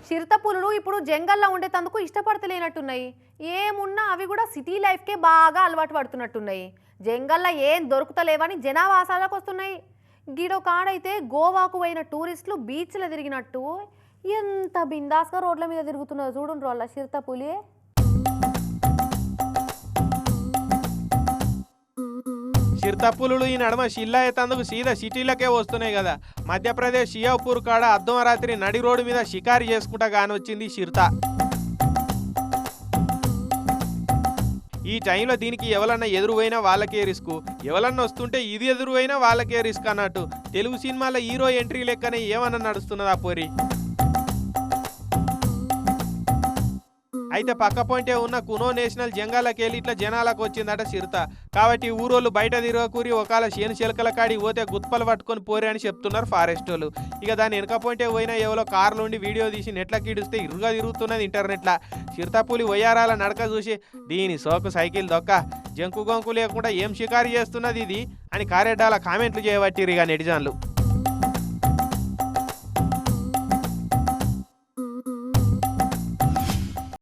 చిరుతపులులు ఇప్పుడు జంగల్లో ఉండేటందుకు ఇష్టపడతలేనట్టున్నాయి. ఏమున్నా అవి కూడా సిటీ లైఫ్కే బాగా అలవాటు పడుతున్నట్టున్నాయి. జంగల్లో ఏం దొరుకుతలేవని జనావాసాలకు వస్తున్నాయి. గిడో కాడైతే గోవాకు పోయిన టూరిస్టులు బీచ్లో తిరిగినట్టు ఎంత బిందాస్గా రోడ్ల మీద తిరుగుతున్నారు చూడండి వాళ్ళ చిరుతపులి. చిరుతపులులు ఈ నడుమ షిల్లా ఎత్తందుకు సీదా సిటీలకే వస్తున్నాయి కదా. మధ్యప్రదేశ్ షియాపూర్ కాడ అర్ధం రాత్రి నడి రోడ్డు మీద షికారు చేసుకుంటా కానొచ్చింది చిరుత. ఈ టైంలో దీనికి ఎవరన్నా ఎదురుపోయినా వాళ్ళకే రిస్క్, ఎవరన్నా వస్తుంటే ఇది ఎదురుపోయినా వాళ్ళకే రిస్క్ అన్నట్టు తెలుగు సినిమాలో హీరో ఎంట్రీ లెక్కనే ఏమన్నా నడుస్తున్నది ఆ పోరి. అయితే పక్క పొంటే ఉన్న కునో నేషనల్ జంగాలకి వెళ్ళి ఇట్లా జనాలకు వచ్చిందట చిరుత. కాబట్టి ఊరోళ్ళు బయట తిరగకూరి ఒకవేళ చేను చిలకల కాడికి పోతే గుత్పలు పట్టుకొని పోరే అని చెప్తున్నారు ఫారెస్ట్ వాళ్ళు. ఇక దాని వెనక పొంటే పోయినా ఎవరో కార్లు ఉండి వీడియో తీసి నెట్లకి ఇడిస్తే ఇరుగా తిరుగుతున్నది ఇంటర్నెట్లా. చిరుతపులి వయ్యారాల నడక చూసి దీని సోకు సైకిల్ దొక్క జంకు గొంకు లేకుండా ఏం షికారు చేస్తున్నది ఇది అని కారెడ్డాల కామెంట్లు చేయబట్టిరు ఇక నెటిజన్లు.